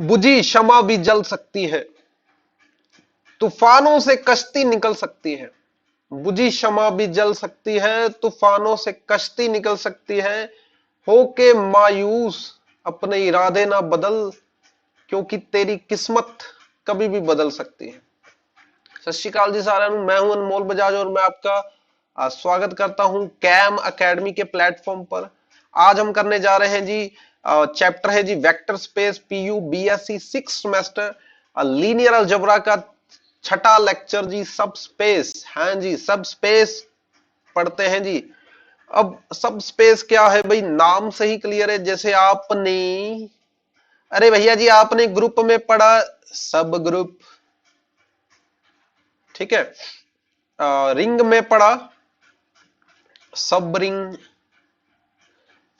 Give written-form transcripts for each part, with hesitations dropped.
बुझी शमा भी जल सकती है, तूफानों से कश्ती निकल सकती है। बुझी शमा भी जल सकती है, तूफानों से कश्ती निकल सकती है। होके मायूस अपने इरादे ना बदल, क्योंकि तेरी किस्मत कभी भी बदल सकती है। सत श्री अकाल जी साਰਿਆਂ ਨੂੰ, मैं हूं अनमोल बजाज और मैं आपका स्वागत करता हूं कैम एकेडमी के प्लेटफॉर्म पर। आज हम करने जा रहे हैं जी, चैप्टर है जी vector space PU BSc 6 semester linear algebra का छठा लेक्चर जी, सब स्पेस। हाँ जी, सब स्पेस पढ़ते हैं जी। अब सब स्पेस क्या है भाई, नाम से ही क्लियर है। जैसे आपने, अरे भैया जी, आपने ग्रुप में पढ़ा सब ग्रुप, ठीक है। रिंग में पढ़ा सब रिंग,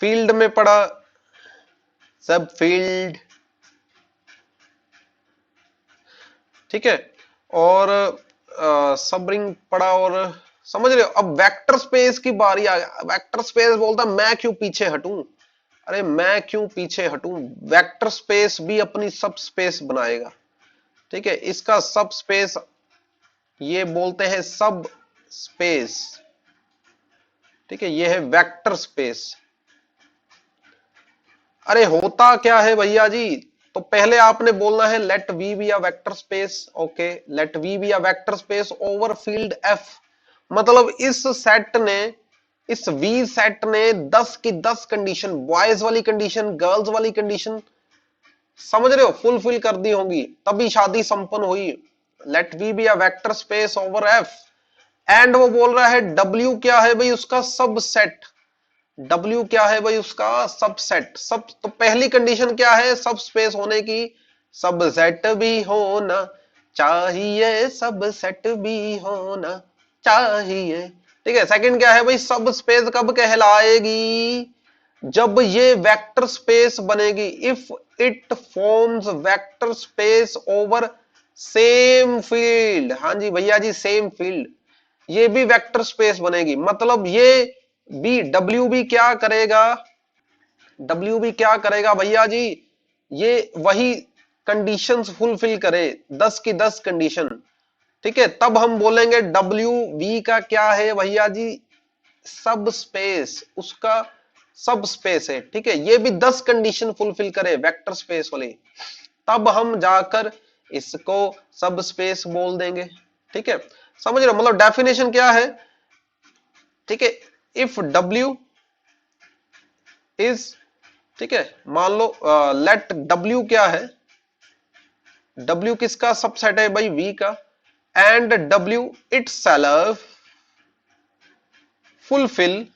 फील्ड में पढ़ा सब फील्ड, ठीक है। और सब रिंग पढ़ा, और समझ रहे हो। अब वेक्टर स्पेस की बारी आ गया। वेक्टर स्पेस बोलता मैं क्यों पीछे हटूं, अरे मैं क्यों पीछे हटूं। वेक्टर स्पेस भी अपनी सब स्पेस बनाएगा, ठीक है। इसका सब स्पेस ये बोलते हैं सब स्पेस, ठीक है। ये है वेक्टर स्पेस। अरे होता क्या है भैया जी, तो पहले आपने बोलना है let we be a vector space. Okay, let we be a vector space over field F. मतलब इस सेट ने, इस वी सेट ने 10 की 10 कंडीशन, बॉयज वाली कंडीशन, गर्ल्स वाली कंडीशन, समझ रहे हो, फुलफिल कर दी होंगी, तभी शादी संपन्न हुई। Let we be a vector space over F. And वो बोल रहा है डब्ल्यू क्या है भाई, उसका सबसेट। W क्या है भाई, उसका सबसेट। सब तो पहली कंडीशन क्या है सब स्पेस होने की, सबसेट भी होना चाहिए, सबसेट भी होना चाहिए, ठीक है। सेकंड क्या है भाई, सब स्पेस कब कहलाएगी, जब ये वेक्टर स्पेस बनेगी, if it forms vector space over same field. हाँ जी भैया जी, सेम फील्ड, ये भी वेक्टर स्पेस बनेगी। मतलब ये बी, डब्ल्यू भी क्या करेगा, डब्ल्यू भी क्या करेगा भैया जी, ये वही कंडीशंस फुलफिल करे, 10 की 10 कंडीशन, ठीक है। तब हम बोलेंगे डब्ल्यू वी का क्या है भैया जी, सब स्पेस, उसका सब स्पेस है, ठीक है। ये भी 10 कंडीशन फुलफिल करे वेक्टर स्पेस वाली, तब हम जाकर इसको सब स्पेस बोल देंगे, ठीक है। समझ रहे हो, मतलब डेफिनेशन क्या है, ठीक है। इफ डब्ल्यू इज, ठीक है, मान लो लेट डब्ल्यू क्या है, डब्ल्यू किसका सबसेट है भाई, वी का। And W itself fulfil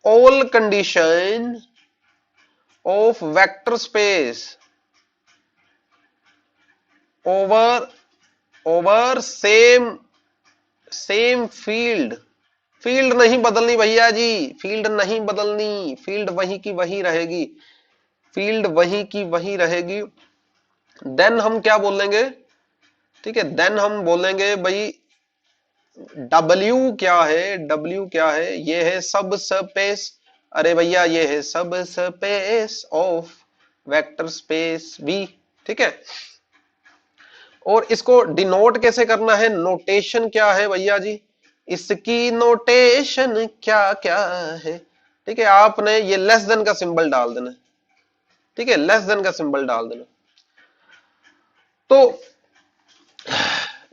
all condition of vector space over over same same field. Field नहीं बदलनी भैया जी, फील्ड नहीं बदलनी, फील्ड वही की वही रहेगी, फील्ड वही की वही रहेगी। देन हम क्या बोलेंगे, ठीक है, देन हम बोलेंगे भाई डब्ल्यू क्या है, डब्ल्यू क्या है, ये है सब स्पेस। अरे भैया ये है subspace of vector space V, ठीक है। और इसको डिनोट कैसे करना है, नोटेशन क्या है भैया जी, इसकी नोटेशन क्या क्या है, ठीक है। आपने ये लेस देन का सिंबल डाल देना, ठीक है, लेस देन का सिंबल डाल देना। तो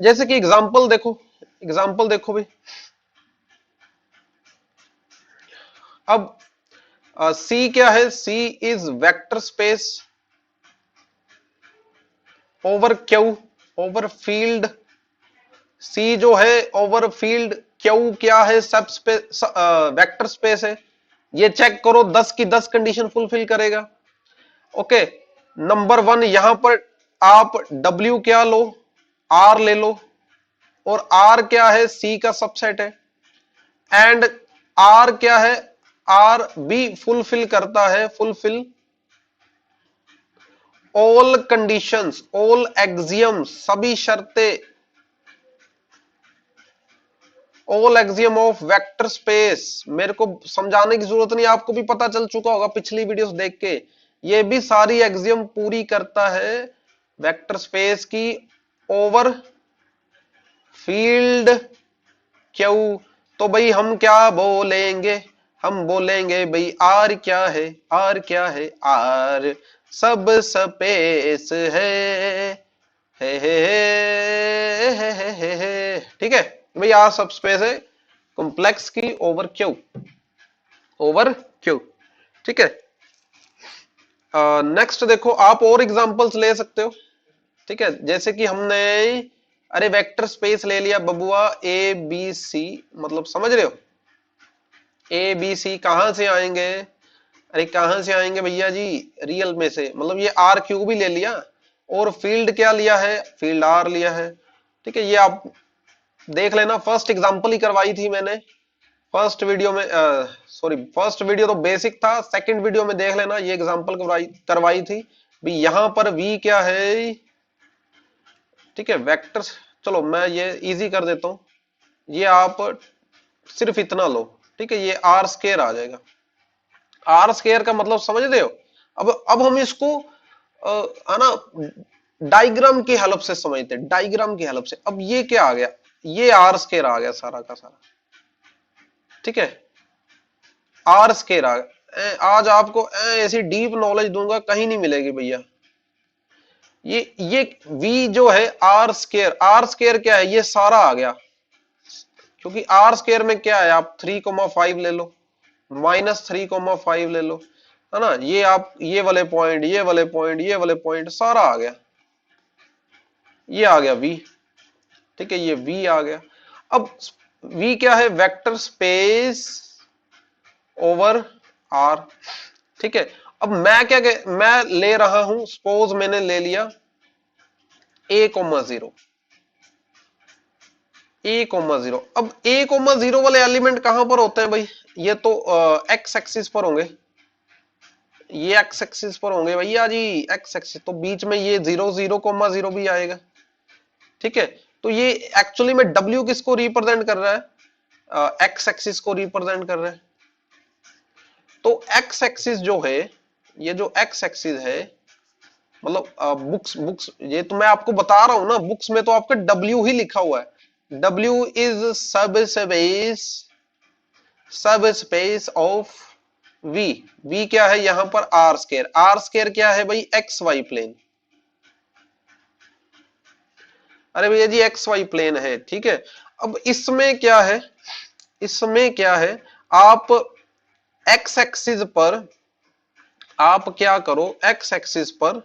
जैसे कि एग्जांपल देखो, एग्जांपल देखो भाई। अब सी क्या है, C is vector space over Q, over field. C जो है ओवर फील्ड, क्यू क्या है सब स्पेस, वेक्टर स्पेस है। ये चेक करो 10 की 10 कंडीशन फुलफिल करेगा, ओके। नंबर वन, यहां पर आप डब्ल्यू क्या लो, आर ले लो, और आर क्या है, सी का सबसेट है। एंड आर क्या है, आर भी फुलफिल करता है, fulfil all conditions, all axioms, सभी शर्तें, all axiom of vector space. मेरे को समझाने की जरूरत नहीं, आपको भी पता चल चुका होगा पिछली वीडियोस देख के। ये भी सारी एक्सियम पूरी करता है वेक्टर स्पेस की ओवर फील्ड क्यू। तो भाई हम क्या बोलेंगे, हम बोलेंगे भाई आर क्या है, आर क्या है, आर सब स्पेस है, ठीक है भाई, आर सब स्पेस है कॉम्प्लेक्स की ओवर क्यू, ओवर क्यू, ठीक है। नेक्स्ट देखो, आप और एग्जांपल्स ले सकते हो, ठीक है, जैसे कि हमने, अरे वेक्टर स्पेस ले लिया बबुआ ए बी सी, मतलब समझ रहे हो, ए बी सी कहां से आएंगे, अरे कहां से आएंगे भैया जी, रियल में से, मतलब ये आर क्यू भी ले लिया और फील्ड क्या लिया है, फील्ड आर लिया है, ठीक है। ये आप देख लेना, फर्स्ट एग्जांपल ही करवाई थी मैंने फर्स्ट वीडियो में, सॉरी फर्स्ट वीडियो तो बेसिक था, सेकंड वीडियो में देख लेना, ये एग्जांपल करवाई थी भी, यहां पर v क्या है, ठीक है, वेक्टर। चलो मैं ये इजी कर देता हूं, ये आप सिर्फ इतना लो, ठीक है, ये आर स्केयर आ जाएगा। आर स्केयर का मतलब समझ रहे हो। अब हम इसको है ना डायग्राम की हेल्प से समझते हैं, डायग्राम की हेल्प से। अब ये क्या आ गया, ये आर स्केयर आ गया सारा का सारा, ठीक है, आर स्केयर आ गया। आज आपको ऐसी डीप नॉलेज दूंगा कहीं नहीं मिलेगी भैया। ये v जो है आर स्केयर, आर स्केयर क्या है, ये सारा आ गया, क्योंकि आर स्केयर में क्या है, आप 3,5 ले लो, -3,5 ले लो, है ना, ये आप ये वाले पॉइंट, ये वाले पॉइंट, ये वाले पॉइंट सारा आ गया, ये आ गया v, ठीक है, ये v आ गया। अब v क्या है, वेक्टर स्पेस ओवर r, ठीक है। अब मैं ले रहा हूं, सपोज मैंने ले लिया a,0, a,0। अब a,0 वाले एलिमेंट कहां पर होते हैं भाई, ये तो एक्स एक्सिस पर होंगे, ये एक्स एक्सिस पर होंगे भैया जी, एक्स एक्सिस, तो बीच में ये 0,0,0 भी आएगा, ठीक है। तो ये एक्चुअली में w किसको रिप्रेजेंट कर रहा है, एक्स एक्सिस को रिप्रेजेंट कर रहा है। तो एक्स एक्सिस जो है, ये जो एक्स एक्सिस है, मतलब बुक्स ये तो मैं आपको बता रहा हूं ना, बुक्स में तो आपका W ही लिखा हुआ है, W इज सब स्पेस ऑफ V। V क्या है यहां पर, आर स्केयर, आर स्केयर क्या है भाई, एक्स वाई प्लेन, अरे भैया जी एक्स वाई प्लेन है, ठीक है। अब इसमें क्या है, इसमें क्या है, आप एक्स एक्सिस पर आप क्या करो, एक्स एक्सिस पर,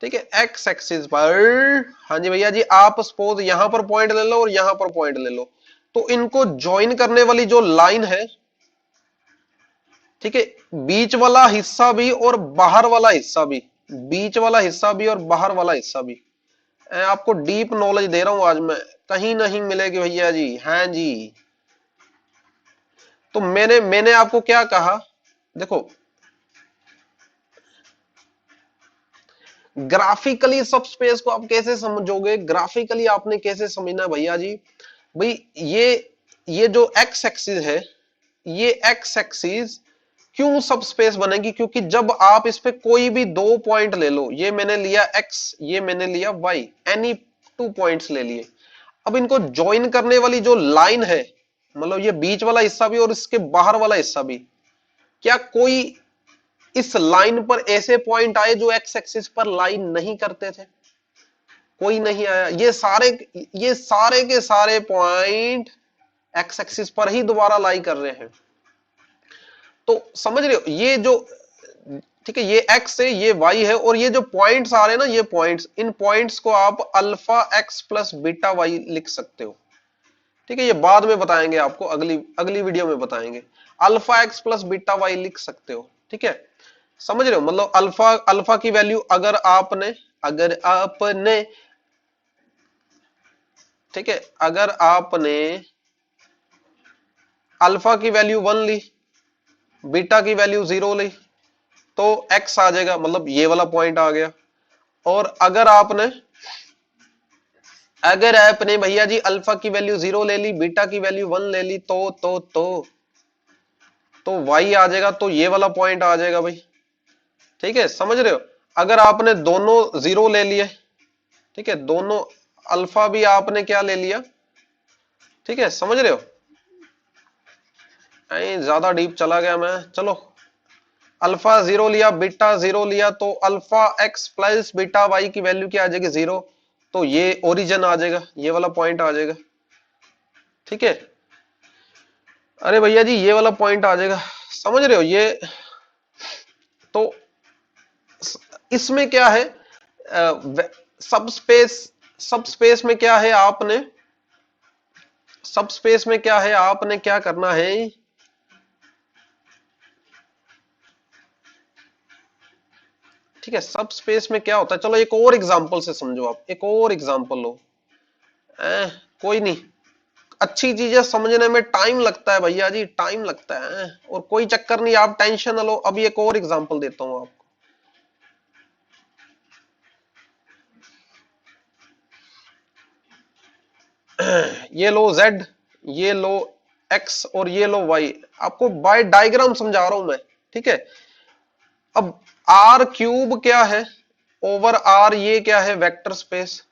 ठीक है, एक्स एक्सिस पर, हाँ जी भैया जी, आप सपोज यहां पर पॉइंट ले लो और यहां पर पॉइंट ले लो, तो इनको ज्वाइन करने वाली जो लाइन है, ठीक है, बीच वाला हिस्सा भी और बाहर वाला हिस्सा भी, बीच वाला हिस्सा भी और बाहर वाला हिस्सा भी, आपको डीप नॉलेज दे रहा हूं आज मैं, कहीं नहीं मिलेगी भैया जी, हाँ जी। तो मैंने आपको क्या कहा, देखो ग्राफिकली सब स्पेस को आप कैसे समझोगे, ग्राफिकली आपने कैसे समझना भैया जी, भाई ये जो एक्स एक्सिस है, ये एक्स एक्सिस क्यों सब स्पेस बनेगी, क्योंकि जब आप इस पे कोई भी दो पॉइंट ले लो, ये मैंने लिया एक्स, ये मैंने लिया वाई, एनी 2 पॉइंट्स ले लिए, अब इनको ज्वाइन करने वाली जो लाइन है, मतलब ये बीच वाला हिस्सा भी और इसके बाहर वाला हिस्सा भी, क्या कोई इस लाइन पर ऐसे पॉइंट आए जो एक्स एक्सिस पर लाइन नहीं करते थे, कोई नहीं आया। ये सारे के सारे पॉइंट एक्स एक्सिस पर ही दोबारा लाई कर रहे हैं, तो समझ रहे हो, ये जो, ठीक है, ये एक्स है, ये वाई है, और ये जो पॉइंट्स आ रहे हैं ना, ये पॉइंट्स, इन पॉइंट्स को आप alpha x plus beta y लिख सकते हो, ठीक है, ये बाद में बताएंगे आपको, अगली अगली वीडियो में बताएंगे, alpha x plus beta y लिख सकते हो, ठीक है, समझ रहे हो, मतलब अल्फा अल्फा की वैल्यू अगर आपने ठीक है, अगर आपने अल्फा की वैल्यू 1 ली, बीटा की वैल्यू 0 ली, तो x आ जाएगा, मतलब ये वाला पॉइंट आ गया। और अगर आपने भैया जी अल्फा की वैल्यू 0 ले ली, बीटा की वैल्यू 1 ले ली, तो y आ जाएगा, तो ये वाला पॉइंट आ जाएगा भाई, ठीक है, समझ रहे हो? अगर आपने दोनों जीरो ले लिए, ठीक है, दोनों अल्फा भी आपने क्या ले लिया, ठीक है, समझ रहे हो? ज्यादा डीप चला गया मैं, चलो। अल्फा जीरो लिया, बीटा जीरो लिया, तो alpha x plus beta y की वैल्यू क्या आ जाएगी, जीरो। तो ये ओरिजिन आ जाएगा, ये वाला पॉइंट आ जाएगा, ठीक है। अरे भैया जी ये वाला पॉइंट आ जाएगा, समझ रहे हो? ये तो इसमें क्या है, सब स्पेस, सब स्पेस में क्या है, आपने सब स्पेस में क्या है, आपने क्या करना है, ठीक है। सब स्पेस में क्या होता है, चलो एक और एग्जांपल से समझो, आप एक और एग्जांपल लो। कोई नहीं, अच्छी चीजें समझने में टाइम लगता है भैया जी, टाइम लगता है, और कोई चक्कर नहीं, आप टेंशन ना लो। अभी एक और एग्जांपल देता हूं आपको। ये लो z, ये लो x और ये लो y। आपको बाय डायग्राम समझा रहा हूं मैं, ठीक है। अब r क्यूब क्या है ओवर r, ये क्या है, वेक्टर स्पेस।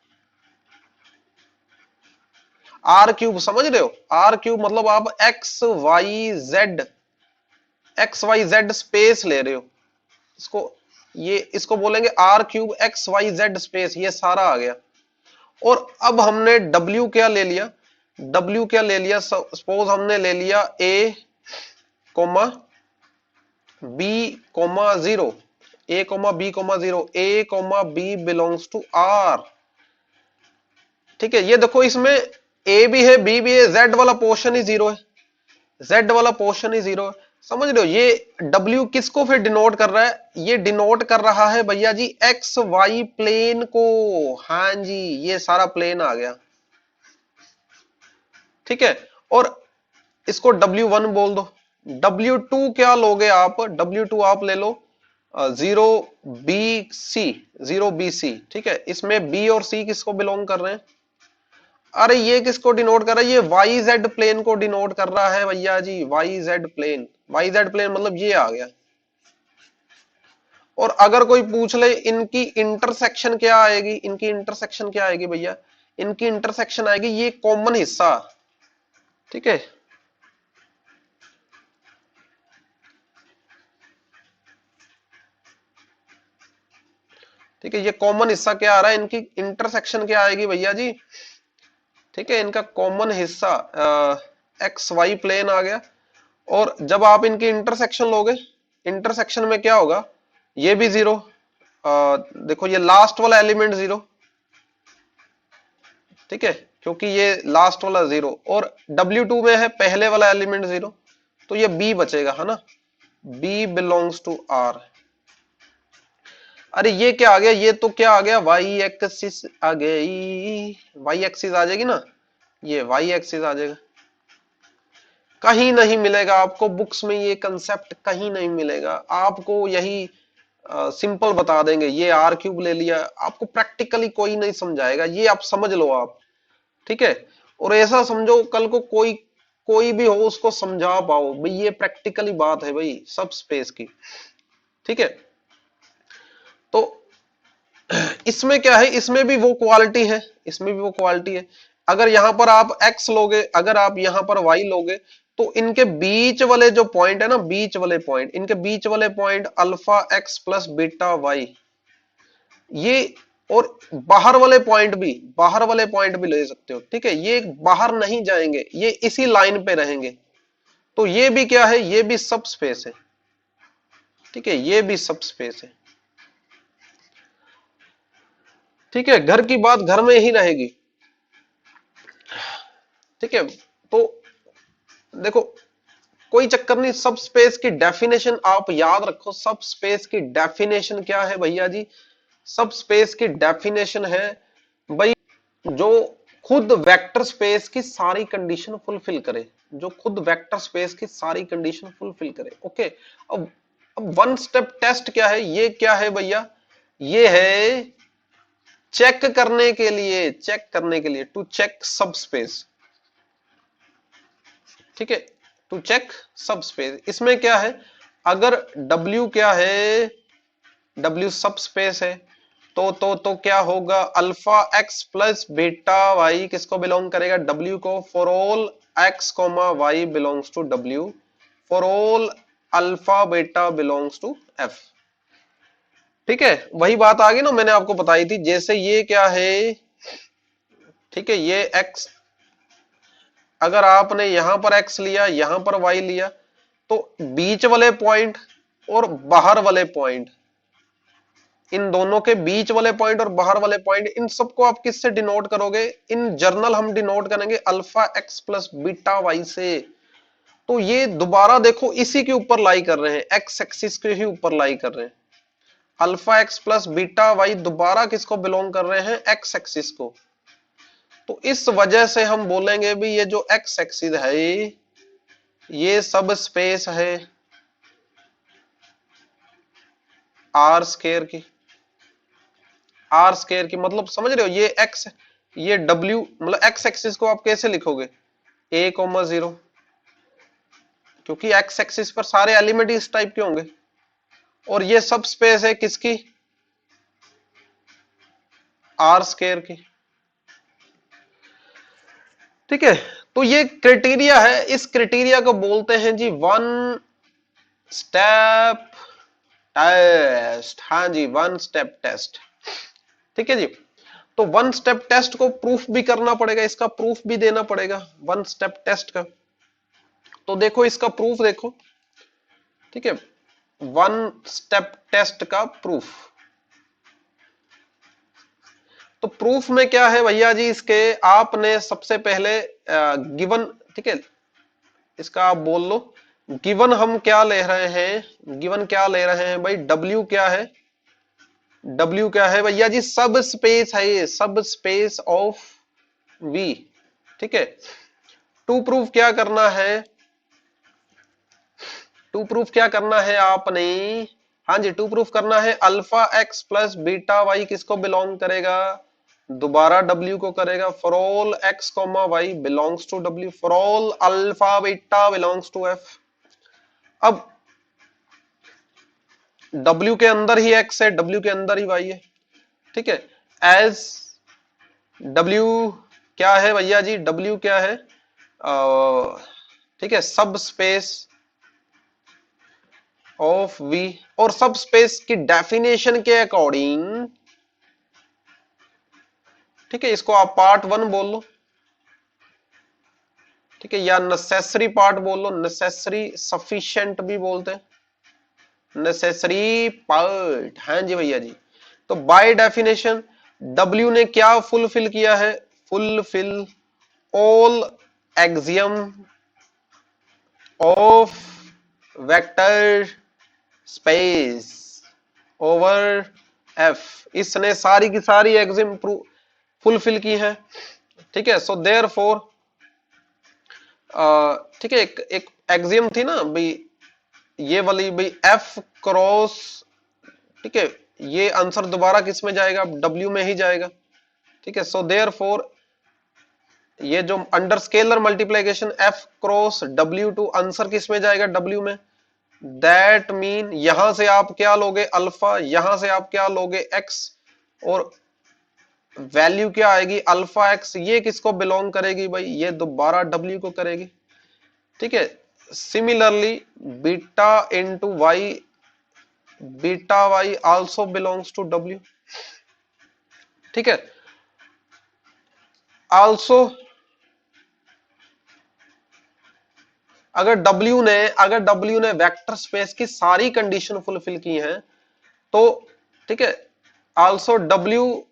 r क्यूब समझ रहे हो, r क्यूब मतलब आप एक्स वाई जेड स्पेस ले रहे हो, इसको, ये इसको बोलेंगे R cube x y z space, ये सारा आ गया। और अब हमने W क्या ले लिया, W क्या ले लिया, सपोज हमने ले लिया A comma B comma zero, A comma B comma zero, A comma B belongs to R, ठीक है। ये देखो इसमें A भी है B भी है, Z वाला पोर्शन ही जीरो है, Z वाला पोर्शन ही जीरो है, समझ रहे हो? ये W किसको फिर डिनोट कर रहा है, ये डिनोट कर रहा है भैया जी एक्स वाई प्लेन को, हाँ जी, ये सारा प्लेन आ गया, ठीक है। और इसको W1 बोल दो। W2 क्या लोगे आप, W2 आप ले लो zero B C, zero B C, ठीक है। इसमें B और C किसको बिलोंग कर रहे हैं, अरे ये किसको डिनोट कर रहा है, ये वाई जेड प्लेन को डिनोट कर रहा है भैया जी, Y Z plane, Y Z plane मतलब ये आ गया। और अगर कोई पूछ ले इनकी इंटरसेक्शन क्या आएगी, इनकी इंटरसेक्शन क्या आएगी भैया, इनकी इंटरसेक्शन आएगी ये कॉमन हिस्सा, ठीक है। ठीक है, ये कॉमन हिस्सा क्या आ रहा है, इनकी इंटरसेक्शन क्या आएगी भैया जी, ठीक है, इनका कॉमन हिस्सा एक्स वाई प्लेन आ गया। और जब आप इनकी इंटरसेक्शन लोगे, इंटरसेक्शन में क्या होगा, ये भी जीरो, देखो ये लास्ट वाला एलिमेंट जीरो, ठीक है, क्योंकि ये लास्ट वाला जीरो, और W2 में है पहले वाला एलिमेंट जीरो, तो ये B बचेगा, है ना, B बिलोंग्स टू R। अरे ये क्या आ गया, ये तो क्या आ गया, वाई एक्सिस आ गई, वाई एक्सिस आ जाएगी ना, ये वाई एक्सिस आ जाएगा। कहीं नहीं मिलेगा आपको बुक्स में, ये कंसेप्ट कहीं नहीं मिलेगा आपको, यही सिंपल बता देंगे, ये आर क्यूब ले लिया, आपको प्रैक्टिकली कोई नहीं समझाएगा, ये आप समझ लो आप, ठीक है। और ऐसा समझो कल को कोई कोई भी हो उसको समझा पाओ भाई, ये प्रैक्टिकली बात है भाई सब स्पेस की, ठीक है। तो इसमें क्या है, इसमें भी वो क्वालिटी है, इसमें भी वो क्वालिटी है। अगर यहां पर आप x लोगे, अगर आप यहां पर y लोगे, तो इनके बीच वाले जो पॉइंट है ना, बीच वाले पॉइंट, इनके बीच वाले point alpha x plus beta y, ये, और बाहर वाले पॉइंट भी, बाहर वाले पॉइंट भी ले सकते हो, ठीक है। ये बाहर नहीं जाएंगे, ये इसी लाइन पे रहेंगे, तो ये भी क्या है, ये भी सब स्पेस है, ठीक है, ये भी सब स्पेस है, ठीक है। घर की बात घर में ही रहेगी, ठीक है। तो देखो कोई चक्कर नहीं, सब स्पेस की डेफिनेशन आप याद रखो, सब स्पेस की डेफिनेशन क्या है भैया जी, सब स्पेस की डेफिनेशन है भाई, जो खुद वेक्टर स्पेस की सारी कंडीशन फुलफिल करे, जो खुद वेक्टर स्पेस की सारी कंडीशन फुलफिल करे, ओके। अब वन स्टेप टेस्ट क्या है, ये क्या है भैया, ये है चेक करने के लिए, चेक करने के लिए, टू चेक सब स्पेस, ठीक है, टू चेक सब स्पेस। इसमें क्या है, अगर W क्या है, W सब स्पेस है, तो क्या होगा, alpha x plus beta y किसको बिलोंग करेगा, W को, for all x comma y belongs to W, for all alpha beta belongs to F। ठीक है, वही बात आ गई ना मैंने आपको बताई थी, जैसे ये क्या है, ठीक है, ये x, अगर आपने यहां पर x लिया, यहां पर y लिया, तो बीच वाले पॉइंट और बाहर वाले पॉइंट, इन दोनों के बीच वाले पॉइंट और बाहर वाले पॉइंट, इन सबको आप किससे डिनोट करोगे, इन जर्नल हम डिनोट करेंगे alpha x plus beta y से। तो ये दोबारा देखो इसी के ऊपर लाई कर रहे हैं, एक्स एक्सिस के ही ऊपर लाई कर रहे हैं। Alpha x plus beta y दोबारा किसको बिलोंग कर रहे हैं, एक्स एक्सिस को। तो इस वजह से हम बोलेंगे भी ये जो एक्स एक्सिस है ये सब स्पेस है आर स्केयर की, आर स्केयर की, मतलब समझ रहे हो, ये एक्स, ये डब्ल्यू, मतलब एक्स एक्सिस को आप कैसे लिखोगे, ए कोमा 0, क्योंकि एक्स एक्सिस पर सारे एलिमेंट इस टाइप के होंगे, और ये सब स्पेस है किसकी, आर स्केयर की। ठीक है, तो ये क्राइटेरिया है, इस क्राइटेरिया को बोलते हैं जी वन स्टेप टेस्ट। हाँ जी, वन स्टेप टेस्ट। ठीक है जी, तो वन स्टेप टेस्ट को प्रूफ भी करना पड़ेगा, इसका प्रूफ भी देना पड़ेगा वन स्टेप टेस्ट का। तो देखो इसका प्रूफ देखो, ठीक है, वन स्टेप टेस्ट का प्रूफ। तो प्रूफ में क्या है भैया जी, इसके आपने सबसे पहले गिवन, ठीक है, इसका आप बोल लो गिवन हम क्या ले रहे हैं, गिवन क्या ले रहे हैं भाई, W क्या है, W क्या है भैया जी, सब स्पेस है ये, सब स्पेस ऑफ V। ठीक है, टू प्रूफ क्या करना है, टू प्रूफ क्या करना है आपने, हाँ जी, टू प्रूफ करना है alpha x plus beta y किसको बिलोंग करेगा, दोबारा W को करेगा, for all x comma y belongs to W, for all alpha beta belongs to F। अब W के अंदर ही X है, W के अंदर ही Y है। ठीक है, एज W क्या है भैया जी, W क्या है, ठीक है, सब स्पेस ऑफ V, और सब स्पेस की डेफिनेशन के अकॉर्डिंग, ठीक है, इसको आप पार्ट 1 बोल लो, ठीक है, या नेसेसरी पार्ट बोल लो, नेसेसरी सफिशिएंट भी बोलते हैं, नेसेसरी पार्ट। हाँ जी भैया जी, तो बाय डेफिनेशन W ने क्या फुलफिल किया है, fulfil all axiom of vector space over F, इसने सारी की सारी एक्सियम फुलफिल की है। ठीक है, सो देयरफॉर, ठीक है, एक एक्सियम थी ना भाई, ये वाली भाई F क्रॉस, ठीक है, ये आंसर दोबारा किस में जाएगा, W में ही जाएगा। ठीक है, सो देयरफॉर ये जो under scalar multiplication F cross W to answer किस में जाएगा, W में। दैट मीन यहां से आप क्या लोगे, अल्फा, यहां से आप क्या लोगे, X, और वैल्यू क्या आएगी, अल्फा X, ये किसको बिलोंग करेगी भाई, ये दोबारा W को करेगी। ठीक है, similarly beta into y, beta y also belongs to W। ठीक है, आल्सो अगर W ने वेक्टर स्पेस की सारी कंडीशन फुलफिल की हैं, तो ठीक है, आल्सो W,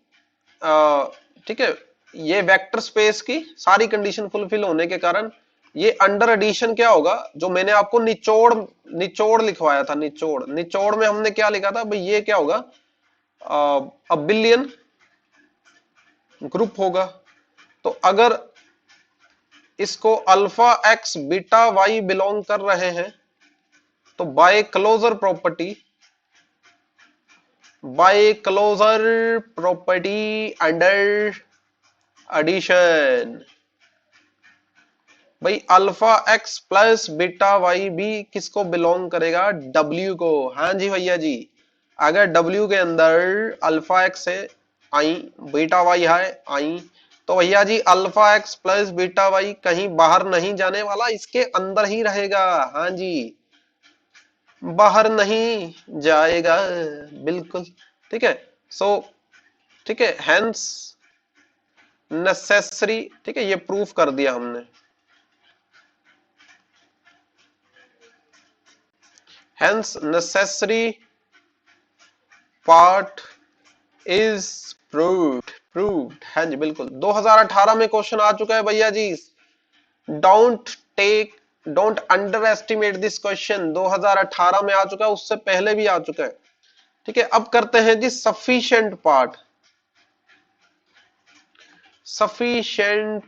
ठीक है, ये वेक्टर स्पेस की सारी कंडीशन फुलफिल होने के कारण ये अंडर एडिशन क्या होगा, जो मैंने आपको निचोड़ निचोड़ लिखवाया था, निचोड़, निचोड़ में हमने क्या लिखा था भाई, ये क्या होगा, बिलियन ग्रुप होगा। तो अगर इसको alpha X beta Y belong कर रहे हैं, तो by closure property under addition, भाई alpha x plus beta Y भी किसको बिलोंग करेगा, W को। हाँ जी भैया जी, अगर W के अंदर अल्फा एक्स है आई, बीटा वाई है आई, तो भैया जी alpha x plus beta Y कहीं बाहर नहीं जाने वाला, इसके अंदर ही रहेगा। हाँ जी, बाहर नहीं जाएगा, बिल्कुल। ठीक है, सो ठीक है, हेंस नेसेसरी, ठीक है, ये प्रूफ कर दिया हमने। Hence necessary part is proved. हाँ जी बिल्कुल, 2018 में क्वेश्चन आ चुका है भैया जी। Don't underestimate this question, 2018 में आ चुका है, उससे पहले भी आ चुका है। ठीक है, अब करते हैं जी सफिशिएंट पार्ट। सफिशिएंट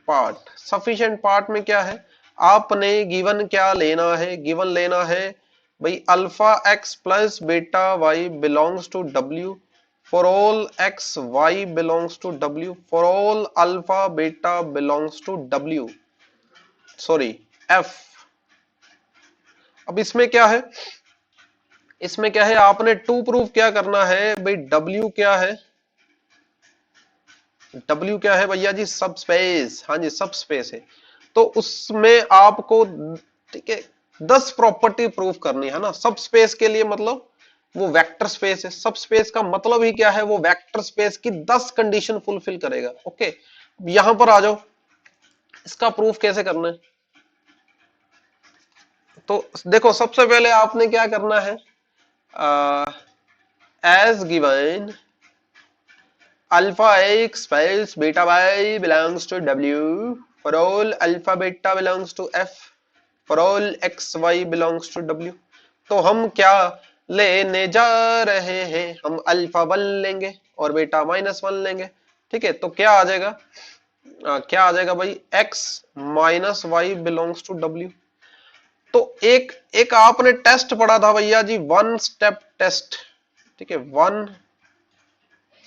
पार्ट में क्या है, आपने गिवन क्या लेना है, गिवन लेना है भाई alpha x plus beta y belongs to W for all x y belongs to W for all alpha beta belongs to W, sorry F. अब इसमें क्या है, इसमें क्या है, आपने टू प्रूफ क्या करना है भाई, डब्ल्यू क्या है, डब्ल्यू क्या है भैया जी, सब स्पेस। हाँ जी सब स्पेस है, तो उसमें आपको ठीक है 10 प्रॉपर्टी प्रूफ करनी है ना। सब स्पेस के लिए मतलब वो वेक्टर स्पेस है, सब स्पेस का मतलब ही क्या है, वो वेक्टर स्पेस की 10 कंडीशन फुलफिल करेगा। ओके, यहां पर आ जाओ, इसका प्रूफ कैसे करना है। तो देखो सबसे पहले आपने क्या करना है, as given alpha x plus beta y belongs to W for all alpha beta belongs to F for all x y belongs to W. तो हम क्या लेने जा रहे हैं, हम अल्फा 1 लेंगे और बीटा -1 लेंगे। ठीक है, तो क्या आ जाएगा, क्या आ जाएगा भाई, x minus y belongs to W. तो एक एक आपने टेस्ट पढ़ा था भैया जी, वन स्टेप टेस्ट। ठीक है, वन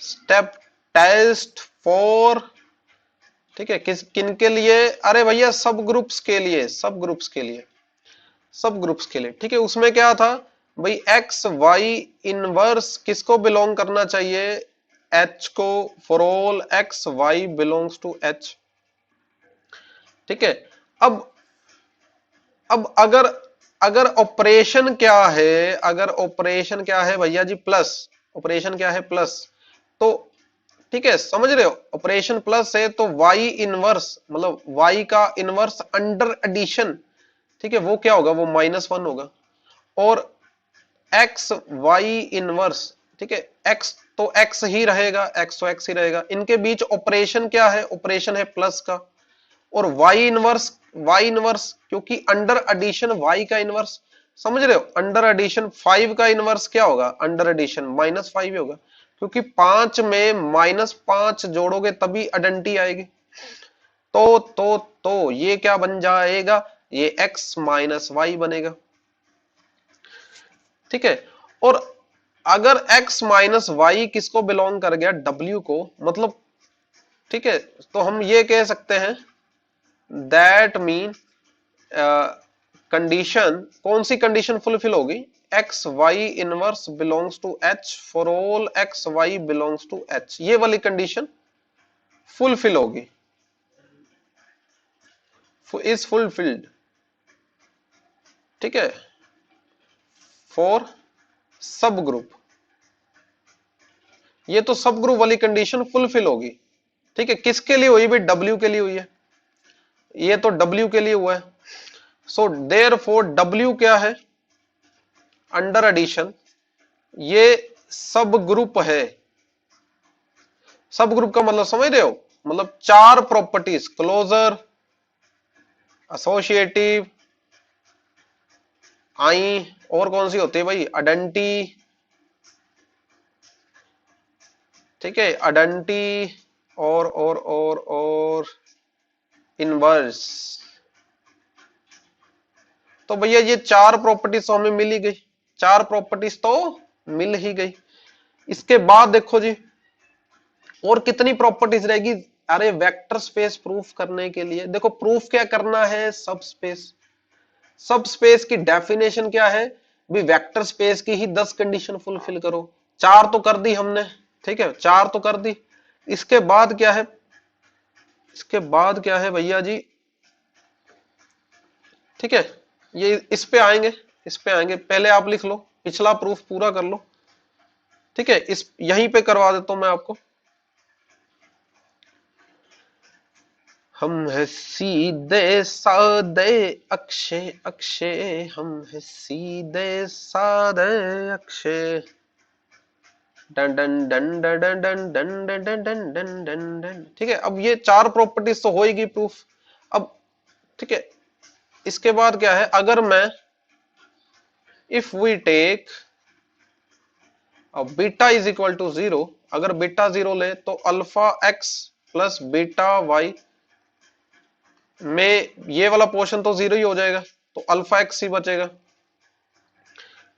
स्टेप टेस्ट फॉर, ठीक है, किन के लिए, अरे भैया सब ग्रुप्स के लिए, सब ग्रुप्स के लिए, सब ग्रुप्स के लिए। ठीक है, उसमें क्या था भाई, एक्स वाई इनवर्स किसको बिलोंग करना चाहिए, एच को, for all x y belongs to H. ठीक है, अब अगर अगर ऑपरेशन क्या है, अगर ऑपरेशन क्या है भैया जी प्लस, ऑपरेशन क्या है प्लस, तो ठीक है समझ रहे हो, ऑपरेशन प्लस है तो y इनवर्स मतलब y का इनवर्स अंडर एडिशन, ठीक है, वो क्या होगा, वो -1 होगा। और x y इनवर्स, ठीक है, x तो x ही रहेगा, x तो x ही रहेगा, इनके बीच ऑपरेशन क्या है, ऑपरेशन है प्लस का। और y इनवर्स क्योंकि अंडर एडिशन y का इनवर्स, समझ रहे हो, अंडर एडिशन 5 का इनवर्स क्या होगा, अंडर एडिशन -5 ही होगा, क्योंकि 5 में -5 जोड़ोगे तभी आइडेंटिटी आएगी। तो ये क्या बन जाएगा, ये x माइनस वाई बनेगा। ठीक है, और अगर x माइनस वाई किसको बिलोंग कर गया, w को, मतलब ठीक है, तो हम ये कह सकते हैं दैट मीन कंडीशन, कौन सी कंडीशन फुलफिल होगी, x y inverse belongs to H for all x y belongs to H, ये वाली कंडीशन फुलफिल होगी, इज फुलफिल्ड। ठीक है, फॉर सब ग्रुप, ये तो सब ग्रुप वाली कंडीशन फुलफिल होगी। ठीक है, किसके लिए हुई भाई, डब्ल्यू के लिए हुई है, ये तो डब्ल्यू के लिए हुआ है। सो देयरफॉर डब्ल्यू क्या है, अंडर एडिशन, ये सब ग्रुप है। सब ग्रुप का मतलब समझ रहे हो, मतलब 4 प्रॉपर्टीज, क्लोजर, एसोसिएटिव, आई, और कौन सी होती है भाई, आइडेंटिटी। ठीक है, आइडेंटिटी और इनवर्स। तो भैया ये 4 प्रॉपर्टीज तो हमें मिल ही गई, 4 प्रॉपर्टीज तो मिल ही गई। इसके बाद देखो जी और कितनी प्रॉपर्टीज रहेगी, अरे वेक्टर स्पेस प्रूफ करने के लिए देखो, प्रूफ क्या करना है, सब स्पेस। सब स्पेस की डेफिनेशन क्या है भी, वेक्टर स्पेस की ही 10 कंडीशन फुलफिल करो, चार तो कर दी हमने, ठीक है, चार तो कर दी। इसके बाद क्या है, इसके बाद क्या है भैया जी, ठीक है, ये इस पे आएंगे, इस पे आएंगे। पहले आप लिख लो, पिछला प्रूफ पूरा कर लो, ठीक है, इस यहीं पे करवा देता हूं मैं आपको। हम है सीधे सादे अक्षय अक्षय, हम है सीधे सादे Akshay, done done done done done done done done done done done done done. ठीक है, अब ये चार प्रॉपर्टीज तो होएगी प्रूफ। अब ठीक है, इसके बाद क्या है, अगर मैं if we take beta is equal to 0, अगर बीटा 0 ले तो alpha x plus beta y में ये वाला पोर्शन तो 0 ही हो जाएगा, तो अल्फा एक्स ही बचेगा।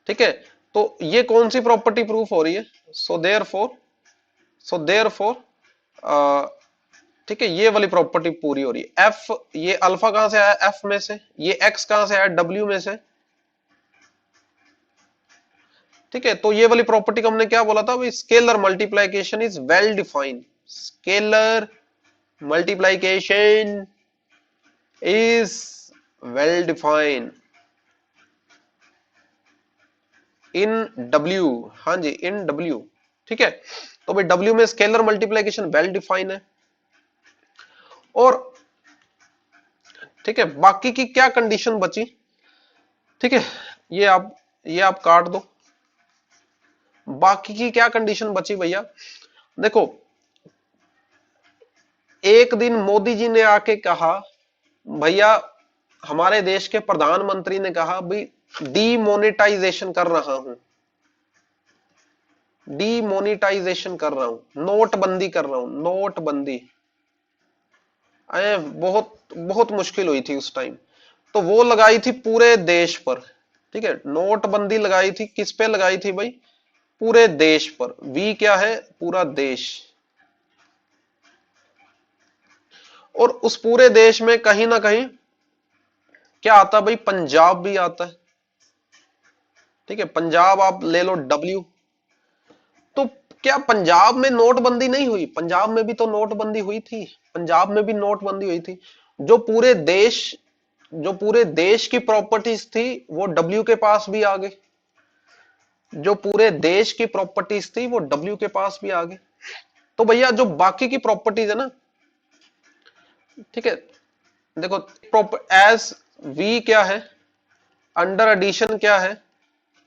ठीक है, तो ये कौन सी प्रॉपर्टी प्रूफ हो रही है, सो देयरफॉर ठीक है, ये वाली प्रॉपर्टी पूरी हो रही है। एफ, ये अल्फा कहां से आया, एफ में से, ये एक्स कहां से आया, डब्ल्यू में से। ठीक है, तो ये वाली प्रॉपर्टी को हमने क्या बोला था, scalar multiplication is well defined, scalar multiplication is well defined in W, हाँ जी, इन डब्ल्यू। ठीक है, तो भाई डब्ल्यू में स्केलर मल्टीप्लिकेशन वेल डिफाइन है। और ठीक है, बाकी की क्या कंडीशन बची, ठीक है, ये आप काट दो। बाकी की क्या कंडीशन बची भैया, देखो, एक दिन मोदी जी ने आके कहा, भैया हमारे देश के प्रधानमंत्री ने कहा भाई डीमोनेटाइजेशन कर रहा हूं, डीमोनेटाइजेशन कर रहा हूं, नोटबंदी कर रहा हूं, नोटबंदी। बहुत बहुत मुश्किल हुई थी उस टाइम, तो वो लगाई थी पूरे देश पर। ठीक है, नोटबंदी लगाई थी, किस पे लगाई थी भाई, पूरे देश पर। वी क्या है, पूरा देश। और उस पूरे देश में कहीं ना कहीं क्या आता है भाई, पंजाब भी आता है। ठीक है, पंजाब आप ले लो, डब्ल्यू। तो क्या पंजाब में नोटबंदी नहीं हुई, पंजाब में भी तो नोटबंदी हुई थी, पंजाब में भी नोटबंदी हुई थी। जो पूरे देश, जो पूरे देश की प्रॉपर्टीज थी वो डब्ल्यू के पास भी आ गई, जो पूरे देश की प्रॉपर्टीज थी वो डब्ल्यू के पास भी आ गई। तो भैया जो बाकी की प्रॉपर्टीज है ना, ठीक है, देखो, एज वी क्या है, अंडर एडिशन क्या है,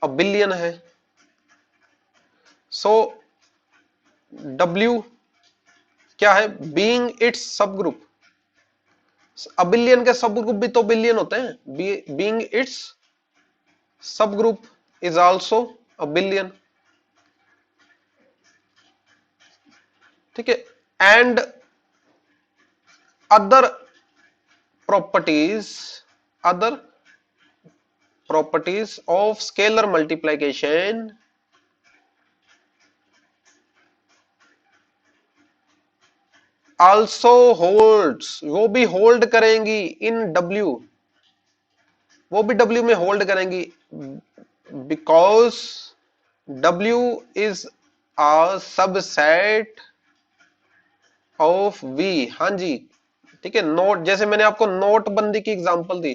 बिलियन है, सो डब्ल्यू क्या है, बीइंग इट्स सब ग्रुप, बिलियन के सब ग्रुप भी तो बिलियन होते हैं, बीइंग इट्स सब group is also a billion. ठीक है, and other properties, other properties of scalar multiplication also holds, वो भी होल्ड करेंगी इन डब्ल्यू, वो भी डब्ल्यू में होल्ड करेंगी, because W is a subset of V. हाँ जी, ठीक है, नोट, जैसे मैंने आपको नोटबंदी की एग्जांपल दी,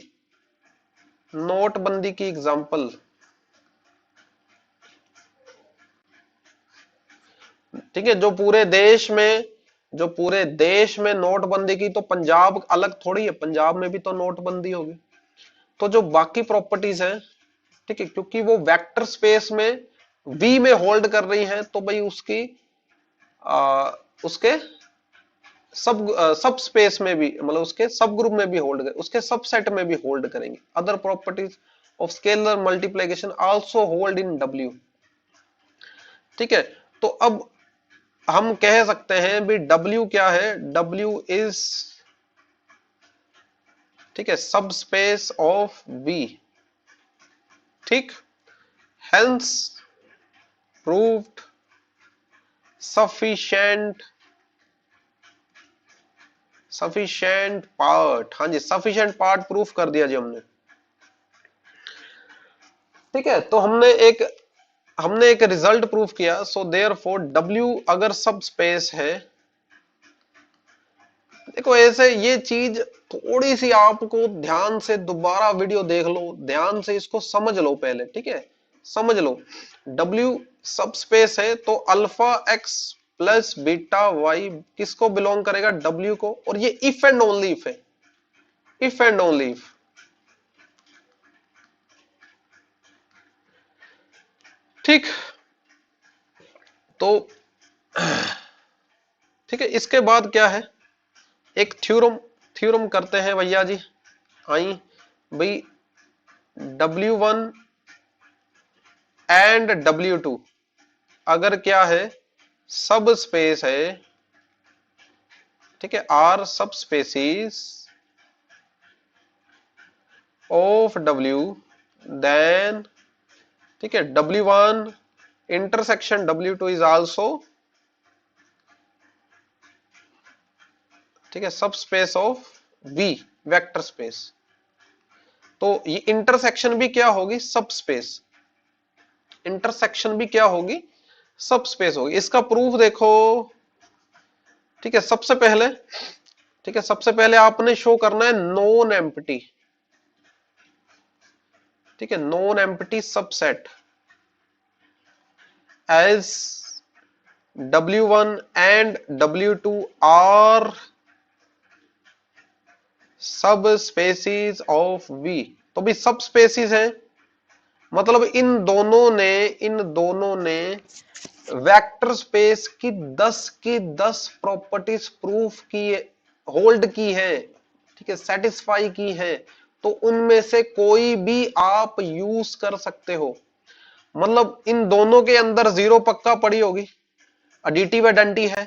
नोटबंदी की एग्जांपल, ठीक है, जो पूरे देश में, जो पूरे देश में नोटबंदी की, तो पंजाब अलग थोड़ी है, पंजाब में भी तो नोटबंदी होगी। तो जो बाकी प्रॉपर्टीज हैं, ठीक है, क्योंकि वो वेक्टर स्पेस में वी में होल्ड कर रही हैं, तो भाई उसकी उसके सब स्पेस में भी, मतलब उसके सब ग्रुप में भी होल्ड कर, उसके सब सेट में भी होल्ड करेंगे। Other properties of scalar multiplication also hold in W. ठीक है, तो अब हम कह सकते हैं भी डब्ल्यू क्या है, डब्ल्यू इज, ठीक है, सब स्पेस ऑफ वी। ठीक, hence proved sufficient, sufficient part, हाँ जी, सफिशिएंट पार्ट प्रूफ कर दिया जी हमने। ठीक है, तो हमने एक, हमने एक रिजल्ट प्रूफ किया, सो देयरफॉर W अगर सब स्पेस है, देखो ऐसे ये चीज थोड़ी सी आपको ध्यान से दोबारा वीडियो देख लो, ध्यान से इसको समझ लो पहले, ठीक है, समझ लो। W सब स्पेस है तो alpha x plus beta y किसको बिलोंग करेगा? W को। और ये इफ एंड ओनली इफ है, इफ एंड ओनली इफ। ठीक, तो ठीक है, इसके बाद क्या है, एक थ्योरम, थ्योरम करते हैं भैया जी। आई भाई W1 एंड W2 अगर क्या है, सब स्पेस है, ठीक है, आर सब स्पेसिस ऑफ W, देन ठीक है W1 intersection W2 is also, ठीक है, subspace of V vector space. तो ये इंटरसेक्शन भी क्या होगी? सब स्पेस। इंटरसेक्शन भी क्या होगी? सब स्पेस होगी। इसका प्रूफ देखो, ठीक है, सबसे पहले, ठीक है, सबसे पहले आपने शो करना है नॉन एम्प्टी, ठीक है, non empty subset as W1 and W2 are subspaces of V। तो भी सब स्पेसीज है, मतलब इन दोनों ने वेक्टर स्पेस की 10 प्रॉपर्टीज प्रूफ की, होल्ड की है, ठीक है, सेटिस्फाई की है। तो उनमें से कोई भी आप यूज कर सकते हो, मतलब इन दोनों के अंदर जीरो पक्का पड़ी होगी, एडिटिव आइडेंटिटी है,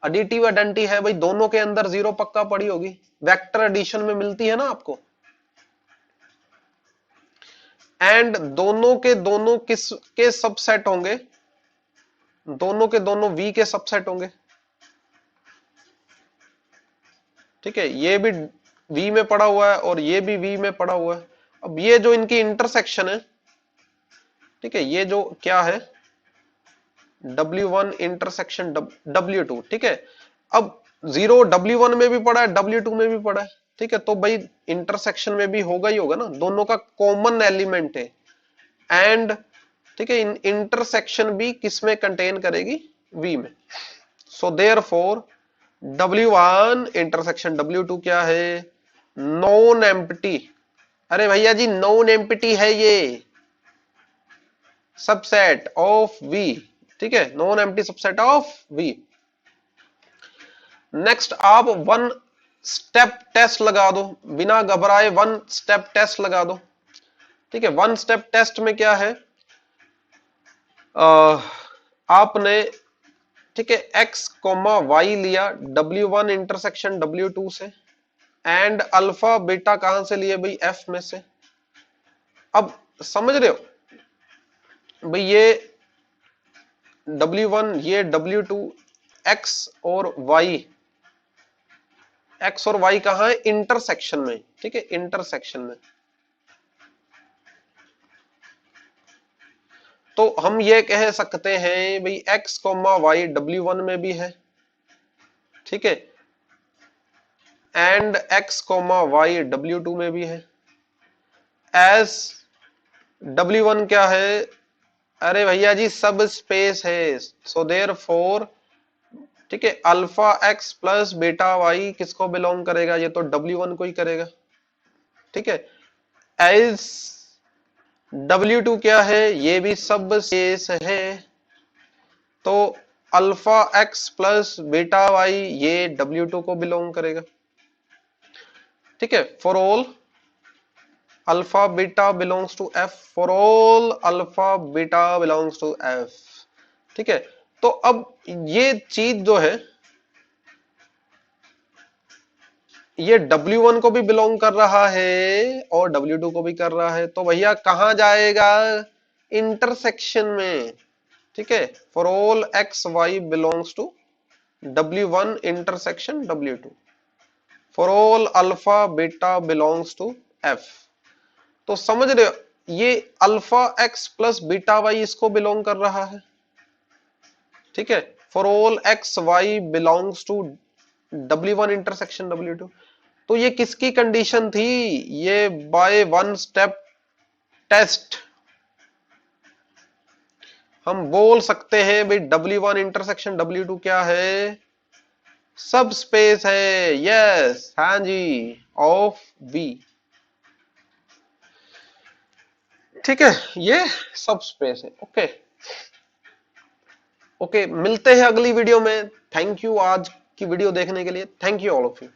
एडिटिव आइडेंटिटी है भाई, दोनों के अंदर जीरो पक्का पड़ी होगी, वेक्टर एडिशन में मिलती है ना आपको। एंड दोनों के दोनों किस के सबसेट होंगे? दोनों के दोनों V के सबसेट होंगे, ठीक है, ये भी V में पड़ा हुआ है और ये भी V में पड़ा हुआ है। अब ये जो इनकी इंटरसेक्शन है, ठीक है, ये जो क्या है, W1 इंटरसेक्शन W2, ठीक है। अब जीरो W1 में भी पड़ा है, W2 में भी पड़ा है, ठीक है, तो भाई इंटरसेक्शन में भी होगा ही होगा ना, दोनों का कॉमन एलिमेंट है। एंड ठीक है, इंटरसेक्शन भी किसमें कंटेन करेगी? V में। So therefore W1 intersection W2 क्या है? Non empty. अरे भैया जी नॉन एम्प्टी है ये, सबसेट ऑफ V, ठीक है, non empty subset of V। Next आप वन स्टेप टेस्ट लगा दो, बिना घबराए वन स्टेप टेस्ट लगा दो, ठीक है। वन स्टेप टेस्ट में क्या है, आपने ठीक है x कोमा वाई लिया W1 इंटरसेक्शन W2 से, एंड अल्फा बीटा कहां से लिए भाई? F में से। अब समझ रहे हो भाई, ये W1 ये W2, x और y, x और y कहां है? इंटरसेक्शन में, ठीक है, इंटरसेक्शन में। तो हम ये कह सकते हैं भाई x कोमा वाई W1 में भी है, ठीक है, and x coma Y W2 में भी है। एस W1 क्या है? अरे भैया जी सब स्पेस है, सो देयरफॉर ठीक है alpha x plus beta y किसको बिलोंग करेगा? ये तो W1 को ही करेगा, ठीक है। एज W2 क्या है? ये भी सब स्पेस है, तो alpha x plus beta y ये W2 को बिलोंग करेगा, ठीक है। For all alpha beta belongs to F, for all alpha beta belongs to F, ठीक है। तो अब ये चीज जो है ये W1 को भी बिलोंग कर रहा है और W2 को भी कर रहा है, तो भैया कहां जाएगा? इंटरसेक्शन में, ठीक है। For all x y belongs to W1 intersection W2, for all alpha beta belongs to F। तो समझ रहे हो, ये alpha x plus beta y इसको बिलोंग कर रहा है, ठीक है। For all x y belongs to W1 intersection W2। तो ये किसकी कंडीशन थी, ये बाय वन स्टेप टेस्ट हम बोल सकते हैं भाई W1 इंटरसेक्शन W2 क्या है, सब स्पेस है, यस हाँ जी, ऑफ V, ठीक है, ये सब स्पेस है। ओके ओके, मिलते हैं अगली वीडियो में। थैंक यू आज की वीडियो देखने के लिए, thank you all of you.